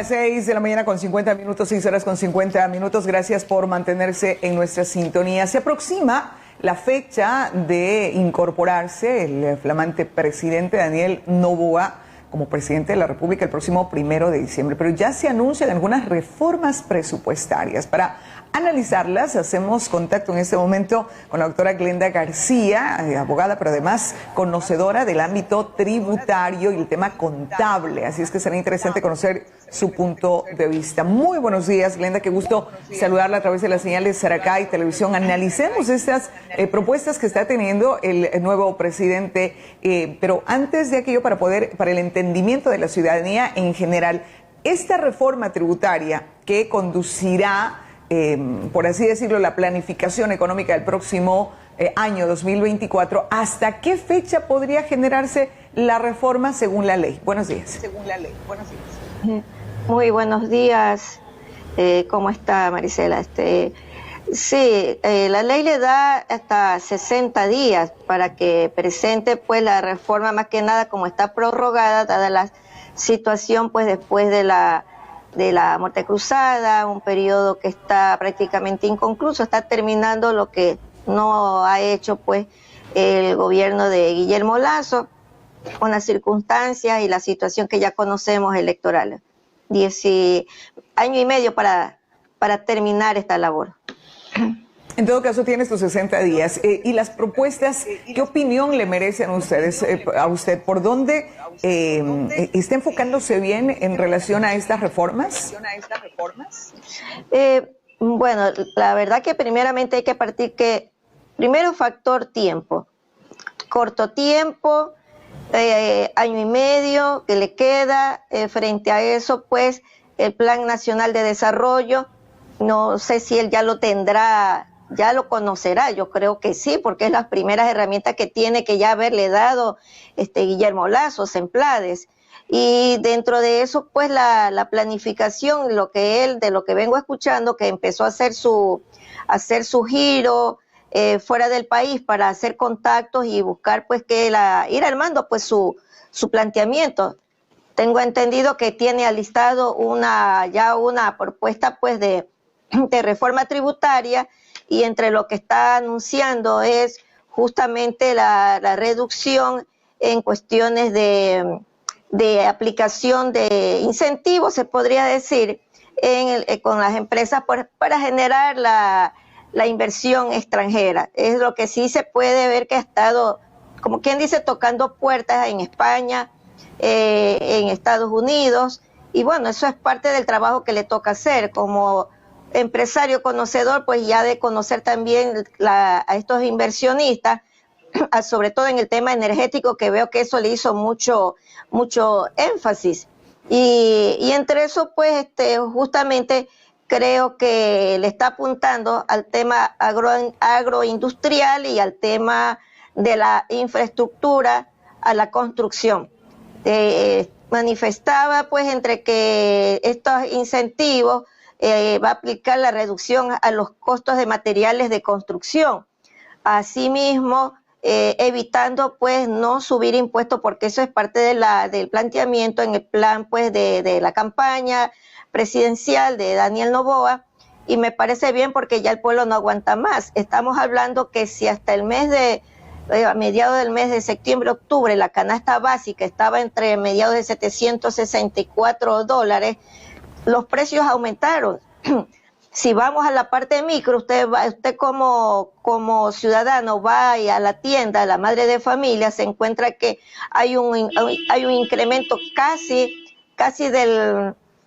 las 6 de la mañana con 50 minutos, 6 horas con 50 minutos. Gracias por mantenerse en nuestra sintonía. Se aproxima la fecha de incorporarse el flamante presidente Daniel Noboa como presidente de la República el próximo 1 de diciembre, pero ya se anuncian algunas reformas presupuestarias. Para analizarlas, hacemos contacto en este momento con la doctora Glenda García, abogada, pero además conocedora del ámbito tributario y el tema contable. Así es que será interesante conocer su punto de vista. Muy buenos días, Glenda, qué gusto saludarla a través de las señales Saracay Televisión. Analicemos estas propuestas que está teniendo el nuevo presidente, pero antes de aquello, para el entendimiento de la ciudadanía en general, esta reforma tributaria que conducirá, por así decirlo, la planificación económica del próximo año 2024, ¿hasta qué fecha podría generarse la reforma según la ley? Buenos días. Según la ley. Buenos días. Muy buenos días. ¿Cómo está, Marisela? Sí, la ley le da hasta 60 días para que presente pues la reforma, más que nada como está prorrogada, dada la situación pues después de la muerte cruzada, un periodo que está prácticamente inconcluso, está terminando lo que no ha hecho pues el gobierno de Guillermo Lasso, con las circunstancias y la situación que ya conocemos electorales. Año y medio para terminar esta labor. En todo caso, tiene estos 60 días. Y las propuestas, ¿qué opinión le merecen ustedes, a usted? ¿Por dónde está enfocándose bien en relación a estas reformas? Bueno, la verdad que primeramente hay que partir que, primero factor tiempo, corto tiempo, año y medio que le queda, frente a eso pues el Plan Nacional de Desarrollo, no sé si él ya lo tendrá, ya lo conocerá, yo creo que sí, porque es las primeras herramientas que tiene que ya haberle dado Guillermo Lasso, Semplades. Y dentro de eso, pues la planificación, de lo que vengo escuchando, que empezó a hacer su giro fuera del país para hacer contactos y buscar pues ir armando pues su planteamiento. Tengo entendido que tiene alistado ya una propuesta pues de reforma tributaria, y entre lo que está anunciando es justamente la reducción en cuestiones de aplicación de incentivos, se podría decir, con las empresas para generar la inversión extranjera. Es lo que sí se puede ver que ha estado, como quien dice, tocando puertas en España, en Estados Unidos, y bueno, eso es parte del trabajo que le toca hacer como empresario conocedor, pues ya de conocer también a estos inversionistas, sobre todo en el tema energético, que veo que eso le hizo mucho énfasis. Y entre eso, pues justamente creo que le está apuntando al tema agroindustrial y al tema de la infraestructura, a la construcción. Manifestaba pues entre que estos incentivos va a aplicar la reducción a los costos de materiales de construcción. Asimismo, evitando pues no subir impuestos, porque eso es parte del planteamiento en el plan pues de la campaña presidencial de Daniel Noboa, y me parece bien porque ya el pueblo no aguanta más. Estamos hablando que si hasta a mediados del mes de septiembre, octubre, la canasta básica estaba entre mediados de $764, los precios aumentaron. Si vamos a la parte micro, usted como ciudadano va a la tienda, a la madre de familia, se encuentra que hay un incremento casi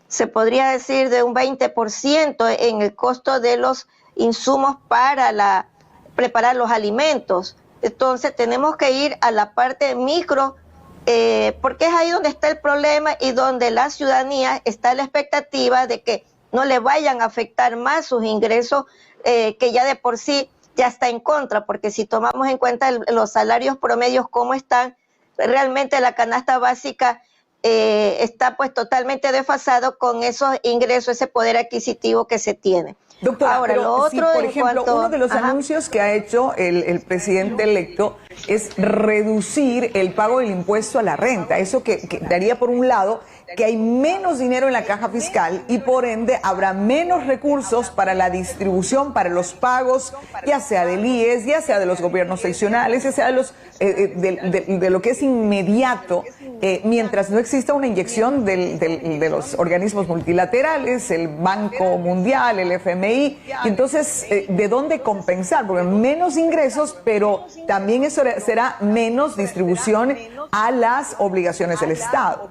se podría decir, de un 20% en el costo de los insumos para preparar los alimentos. Entonces tenemos que ir a la parte micro, porque es ahí donde está el problema y donde la ciudadanía está en la expectativa de que no le vayan a afectar más sus ingresos, que ya de por sí ya está en contra, porque si tomamos en cuenta los salarios promedios como están, realmente la canasta básica está pues totalmente desfasado con esos ingresos, ese poder adquisitivo que se tiene. Doctora, Ahora, pero lo otro si, por en ejemplo, cuanto, uno de los anuncios que ha hecho el presidente electo es reducir el pago del impuesto a la renta. Eso que daría, por un lado, que hay menos dinero en la caja fiscal y, por ende, habrá menos recursos para la distribución, para los pagos, ya sea del IES, ya sea de los gobiernos seccionales, ya sea de, de lo que es inmediato, mientras no exista una inyección de los organismos multilaterales, el Banco Mundial, el FMI. Y entonces, ¿de dónde compensar? Porque menos ingresos, pero también eso será menos distribución a las obligaciones del Estado.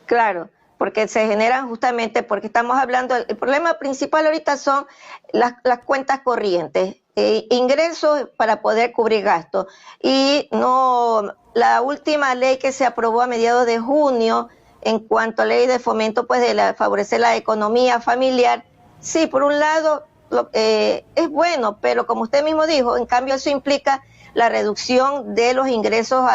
claro, porque se generan justamente, porque estamos hablando, el problema principal ahorita son las cuentas corrientes, ingresos para poder cubrir gastos. Y no, la última ley que se aprobó a mediados de junio, en cuanto a ley de fomento, pues de favorecer la economía familiar, sí, por un lado es bueno, pero como usted mismo dijo, en cambio eso implica la reducción de los ingresos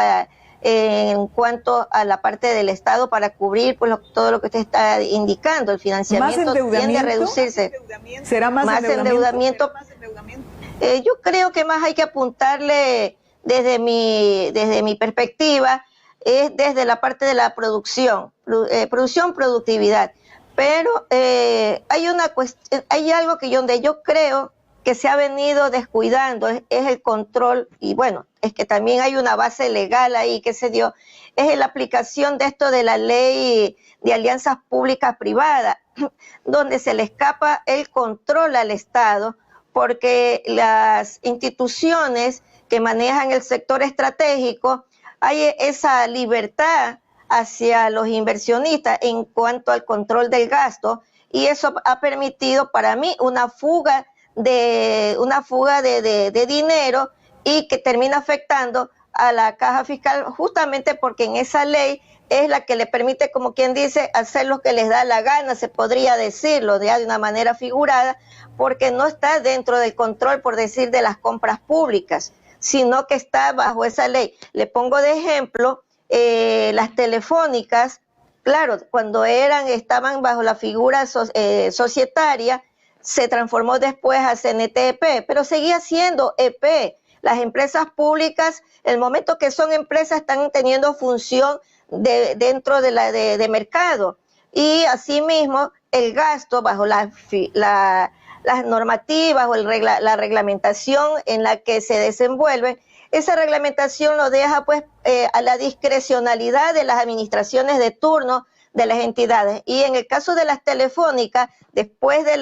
en cuanto a la parte del Estado para cubrir pues, todo lo que usted está indicando. El financiamiento tiende a reducirse. ¿Será más endeudamiento? Yo creo que más hay que apuntarle desde mi perspectiva, es desde la parte de la producción, productividad. Pero hay algo donde yo creo que se ha venido descuidando, es el control, y bueno, es que también hay una base legal ahí que se dio, es la aplicación de esto de la ley de alianzas públicas privadas, donde se le escapa el control al Estado, porque las instituciones que manejan el sector estratégico, hay esa libertad hacia los inversionistas en cuanto al control del gasto, y eso ha permitido para mí una fuga de dinero y que termina afectando a la caja fiscal, justamente porque en esa ley es la que le permite, como quien dice, hacer lo que les da la gana, se podría decirlo ya de una manera figurada, porque no está dentro del control, por decir, de las compras públicas, sino que está bajo esa ley. Le pongo de ejemplo las telefónicas, claro, cuando estaban bajo la figura societaria, se transformó después a CNTEP, pero seguía siendo EP. Las empresas públicas, el momento que son empresas, están teniendo función dentro de mercado. Y asimismo, el gasto bajo las normativas o la reglamentación en la que se desenvuelve, esa reglamentación lo deja pues a la discrecionalidad de las administraciones de turno de las entidades. Y en el caso de las telefónicas, después de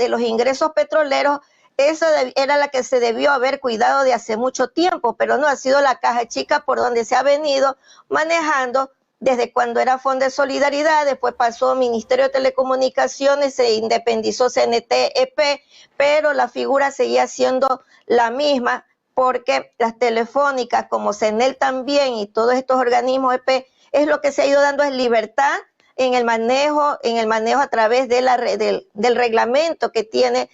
los ingresos petroleros, esa era la que se debió haber cuidado de hace mucho tiempo, pero no ha sido la caja chica por donde se ha venido manejando desde cuando era Fondo de Solidaridad, después pasó Ministerio de Telecomunicaciones, se independizó CNTEP, pero la figura seguía siendo la misma, porque las telefónicas, como CENEL también, y todos estos organismos EP, es lo que se ha ido dando es libertad en el manejo a través del reglamento que tiene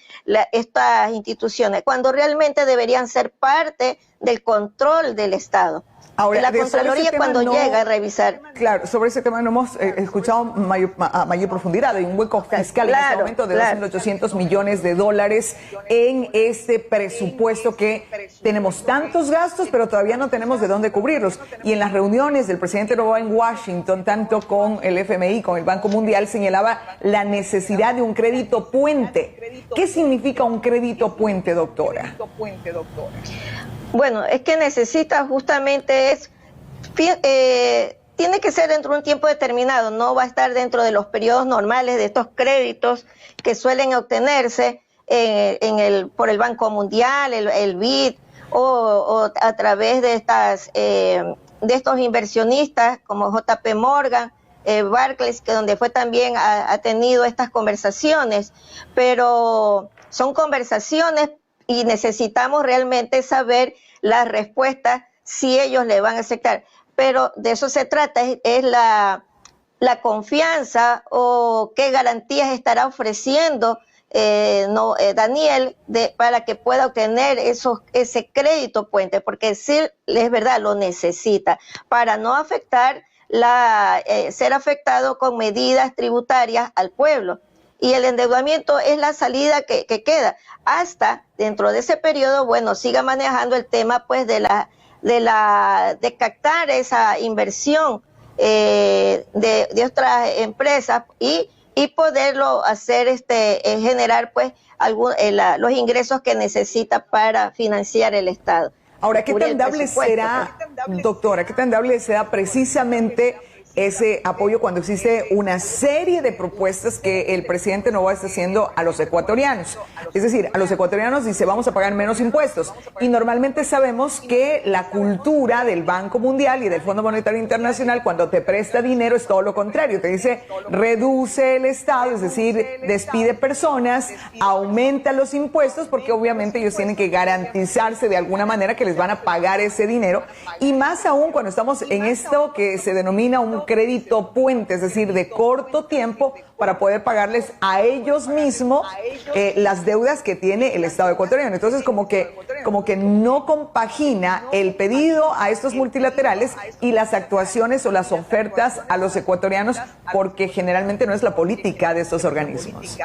estas instituciones, cuando realmente deberían ser parte del control del Estado. Ahora, la Contraloría cuando llega a revisar. Claro, sobre ese tema no hemos escuchado a mayor profundidad. Hay un hueco fiscal en este momento de 2.800 millones de dólares en este presupuesto que tenemos tantos gastos, pero todavía no tenemos de dónde cubrirlos. Y en las reuniones del presidente Noboa en Washington, tanto con el FMI, con el Banco Mundial, señalaba la necesidad de un crédito puente. ¿Qué significa un crédito puente, doctora? Bueno, es que necesita justamente tiene que ser dentro de un tiempo determinado, no va a estar dentro de los periodos normales de estos créditos que suelen obtenerse por el Banco Mundial, el BID, o a través de estos inversionistas como JP Morgan, Barclays, que donde fue también ha tenido estas conversaciones, pero son conversaciones y necesitamos realmente saber las respuestas si ellos le van a aceptar. Pero de eso se trata, es la confianza o qué garantías estará ofreciendo Daniel para que pueda obtener ese crédito puente, sí, es verdad, lo necesita para no afectar ser afectado con medidas tributarias al pueblo. y el endeudamiento es la salida que queda, hasta dentro de ese periodo, bueno, siga manejando el tema pues de captar esa inversión de otras empresas y poderlo hacer generar pues los ingresos que necesita para financiar el Estado. Ahora, ¿qué tan dable será, doctora, qué tan dable será precisamente ese apoyo cuando existe una serie de propuestas que el presidente Noboa está haciendo a los ecuatorianos? Es decir, a los ecuatorianos dice, vamos a pagar menos impuestos. Y normalmente sabemos que la cultura del Banco Mundial y del Fondo Monetario Internacional, cuando te presta dinero, es todo lo contrario. Te dice, reduce el Estado, es decir, despide personas, aumenta los impuestos, porque obviamente ellos tienen que garantizarse de alguna manera que les van a pagar ese dinero. Y más aún cuando estamos en esto que se denomina un crédito puente, es decir, de corto tiempo, para poder pagarles a ellos mismos las deudas que tiene el Estado ecuatoriano. Entonces, como que no compagina el pedido a estos multilaterales y las actuaciones o las ofertas a los ecuatorianos, porque generalmente no es la política de estos organismos.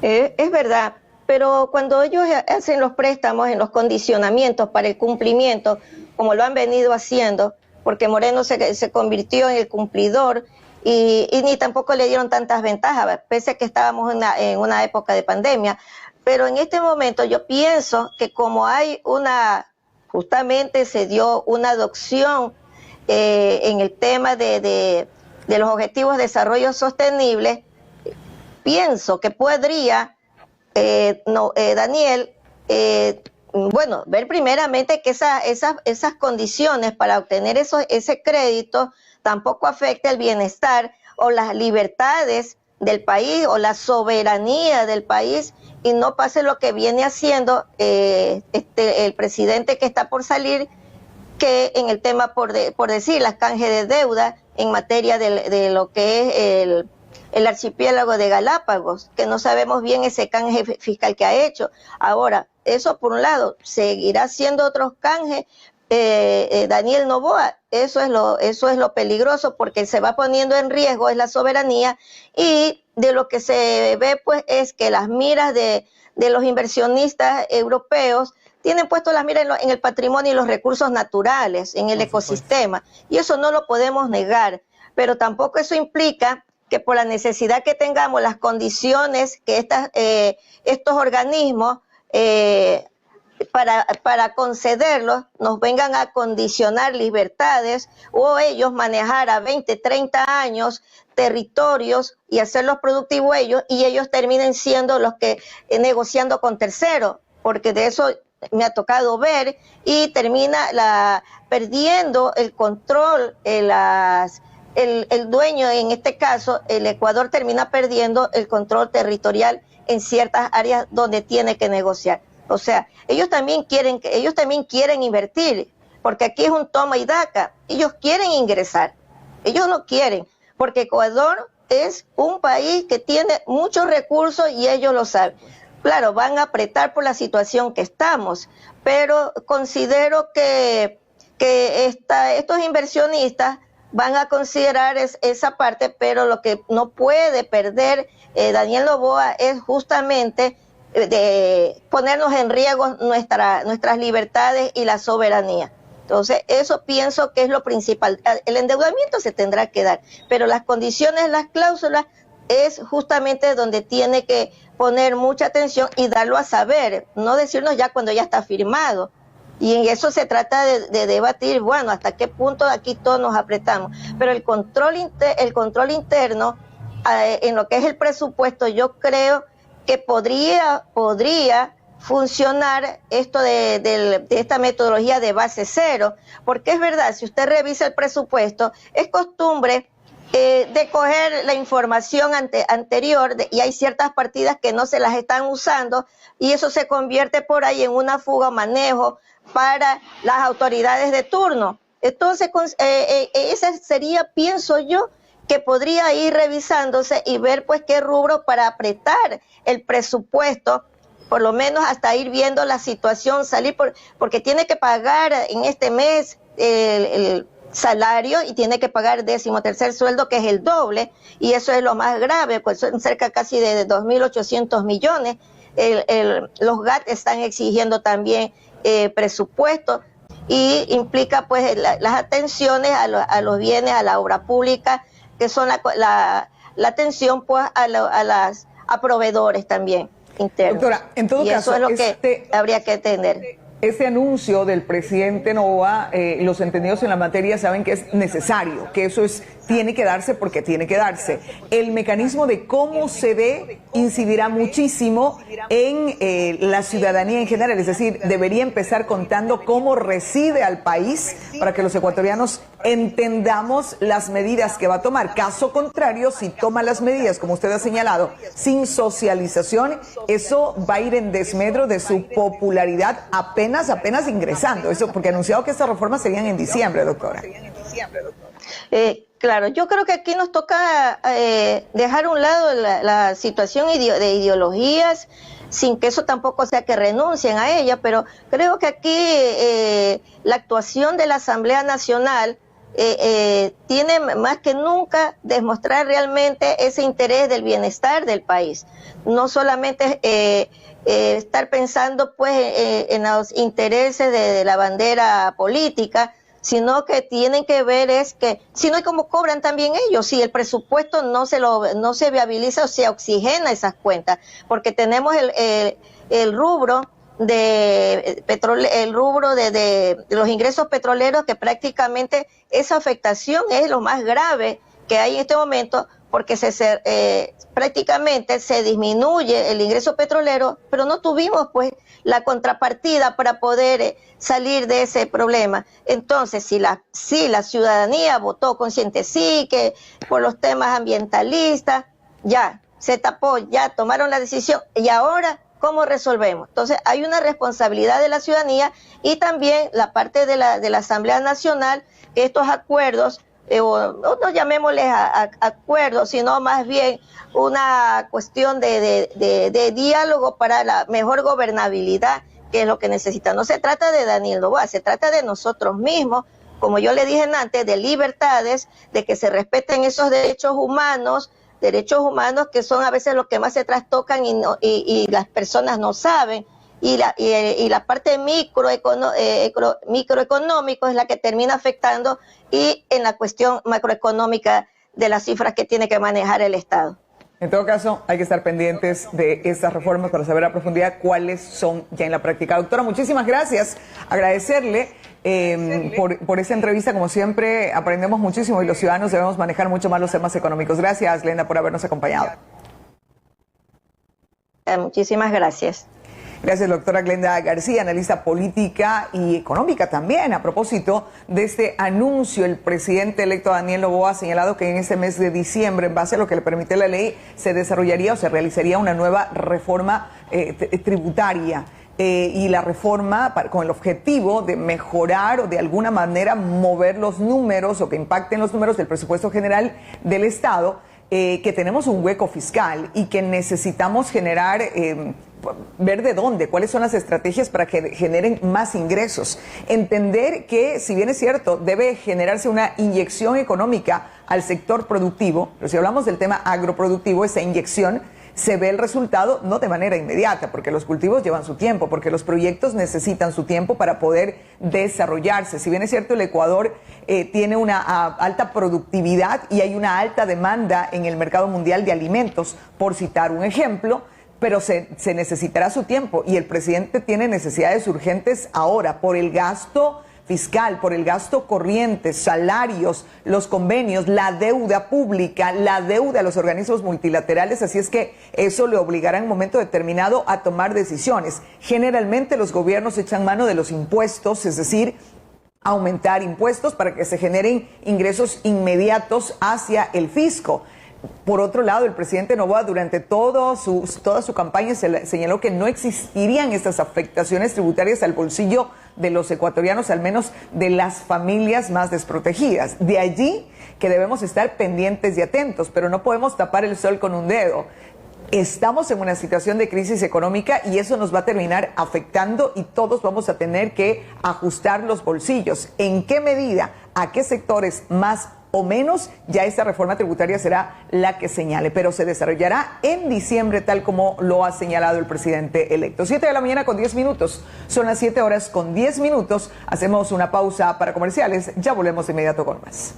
Es verdad, pero cuando ellos hacen los préstamos en los condicionamientos para el cumplimiento, como lo han venido haciendo, porque Moreno se convirtió en el cumplidor y ni tampoco le dieron tantas ventajas, pese a que estábamos en una época de pandemia. Pero en este momento yo pienso que como hay justamente se dio una adopción en el tema de los Objetivos de Desarrollo Sostenible, pienso que podría, Daniel, ver primeramente que esas condiciones para obtener ese crédito tampoco afecte el bienestar o las libertades del país o la soberanía del país, y no pase lo que viene haciendo el presidente que está por salir, que en el tema, por decir, las canjes de deuda en materia de lo que es el archipiélago de Galápagos, que no sabemos bien ese canje fiscal que ha hecho. Ahora, eso por un lado, seguirá haciendo otros canjes, Daniel Noboa, eso es lo peligroso, porque se va poniendo en riesgo es la soberanía, y de lo que se ve pues es que las miras de los inversionistas europeos tienen puesto las miras en el patrimonio y los recursos naturales, en el ecosistema, y eso no lo podemos negar, pero tampoco eso implica que por la necesidad que tengamos las condiciones que estos organismos para concederlos nos vengan a condicionar libertades, o ellos manejar a 20, 30 años territorios y hacerlos productivos ellos, y ellos terminen siendo los que negociando con terceros, porque de eso me ha tocado ver, y termina perdiendo el control, el dueño, en este caso el Ecuador, termina perdiendo el control territorial en ciertas áreas donde tiene que negociar. O sea, ellos también quieren invertir, porque aquí es un toma y daca. Ellos quieren ingresar, ellos no quieren, porque Ecuador es un país que tiene muchos recursos y ellos lo saben. Claro, van a apretar por la situación que estamos, pero considero que estos inversionistas van a considerar esa parte, pero lo que no puede perder Daniel Noboa es justamente de ponernos en riesgo nuestras libertades y la soberanía. Entonces, eso pienso que es lo principal. El endeudamiento se tendrá que dar, pero las condiciones, las cláusulas, es justamente donde tiene que poner mucha atención y darlo a saber, no decirnos ya cuando ya está firmado. Y en eso se trata de debatir, bueno, hasta qué punto aquí todos nos apretamos. Pero el control interno en lo que es el presupuesto, yo creo que podría funcionar esto de esta metodología de base cero, porque es verdad, si usted revisa el presupuesto, es costumbre de coger la información anterior y hay ciertas partidas que no se las están usando, y eso se convierte por ahí en una fuga o manejo para las autoridades de turno. Entonces, ese sería, pienso yo, que podría ir revisándose y ver pues qué rubro para apretar el presupuesto, por lo menos hasta ir viendo la situación salir, porque tiene que pagar en este mes salario y tiene que pagar 13º sueldo, que es el doble, y eso es lo más grave, pues son cerca casi de 2.800 millones. Los GAT están exigiendo también presupuesto, y implica pues las atenciones a los bienes, a la obra pública, que son la atención pues a proveedores también internos. Doctora, en todo y caso, eso es lo que habría que tener. Este anuncio del presidente Noboa, los entendidos en la materia saben que es necesario, que eso tiene que darse porque tiene que darse. El mecanismo de cómo se dé incidirá muchísimo en la ciudadanía en general, es decir, debería empezar contando cómo reside al país para que los ecuatorianos entendamos las medidas que va a tomar. Caso contrario, si toma las medidas, como usted ha señalado, sin socialización, eso va a ir en desmedro de su popularidad apenas ingresando. Eso porque ha anunciado que estas reformas serían en diciembre, doctora. Claro, yo creo que aquí nos toca dejar a un lado la situación de ideologías, sin que eso tampoco sea que renuncien a ella, pero creo que aquí la actuación de la Asamblea Nacional tiene más que nunca demostrar realmente ese interés del bienestar del país, no solamente estar pensando pues en los intereses de la bandera política, sino que tienen que ver es que, si no hay cómo cobran también ellos, si el presupuesto no se viabiliza o se oxigena esas cuentas, porque tenemos el rubro de los ingresos petroleros, que prácticamente esa afectación es lo más grave que hay en este momento, porque prácticamente se disminuye el ingreso petrolero, pero no tuvimos pues la contrapartida para poder salir de ese problema. Entonces, si la ciudadanía votó consciente, sí, que por los temas ambientalistas, ya se tapó, ya tomaron la decisión, y ahora, ¿cómo resolvemos? Entonces, hay una responsabilidad de la ciudadanía y también la parte de la Asamblea Nacional, que estos acuerdos, no llamémosles acuerdos, sino más bien una cuestión de diálogo para la mejor gobernabilidad, que es lo que necesita. No se trata de Daniel Noboa, se trata de nosotros mismos, como yo le dije antes, de libertades, de que se respeten esos derechos humanos que son a veces los que más se trastocan y las personas no saben. Y la parte microeconómico es la que termina afectando, y en la cuestión macroeconómica de las cifras que tiene que manejar el Estado. En todo caso, hay que estar pendientes de estas reformas para saber a profundidad cuáles son ya en la práctica. Doctora, muchísimas gracias. Agradecerle por esta entrevista. Como siempre, aprendemos muchísimo y los ciudadanos debemos manejar mucho más los temas económicos. Gracias, Glenda, por habernos acompañado. Muchísimas gracias. Gracias, doctora Glenda García, analista política y económica también. A propósito de este anuncio, el presidente electo Daniel Noboa ha señalado que en este mes de diciembre, en base a lo que le permite la ley, se desarrollaría o se realizaría una nueva reforma tributaria. Y la reforma con el objetivo de mejorar o de alguna manera mover los números o que impacten los números del presupuesto general del Estado, que tenemos un hueco fiscal y que necesitamos generar, ver de dónde, cuáles son las estrategias para que generen más ingresos. Entender que, si bien es cierto, debe generarse una inyección económica al sector productivo, pero si hablamos del tema agroproductivo, esa inyección se ve el resultado no de manera inmediata, porque los cultivos llevan su tiempo, porque los proyectos necesitan su tiempo para poder desarrollarse. Si bien es cierto, el Ecuador tiene una alta productividad y hay una alta demanda en el mercado mundial de alimentos, por citar un ejemplo, pero se necesitará su tiempo y el presidente tiene necesidades urgentes ahora por el gasto fiscal, por el gasto corriente, salarios, los convenios, la deuda pública, la deuda a los organismos multilaterales, así es que eso le obligará en un momento determinado a tomar decisiones. Generalmente los gobiernos echan mano de los impuestos, es decir, aumentar impuestos para que se generen ingresos inmediatos hacia el fisco. Por otro lado, el presidente Noboa durante toda su campaña señaló que no existirían estas afectaciones tributarias al bolsillo de los ecuatorianos, al menos de las familias más desprotegidas. De allí que debemos estar pendientes y atentos, pero no podemos tapar el sol con un dedo. Estamos en una situación de crisis económica y eso nos va a terminar afectando y todos vamos a tener que ajustar los bolsillos. ¿En qué medida? a qué sectores más o menos, ya esta reforma tributaria será la que señale, pero se desarrollará en diciembre, tal como lo ha señalado el presidente electo. 7 de la mañana con 10 minutos, son las 7 horas con 10 minutos. Hacemos una pausa para comerciales, ya volvemos de inmediato con más.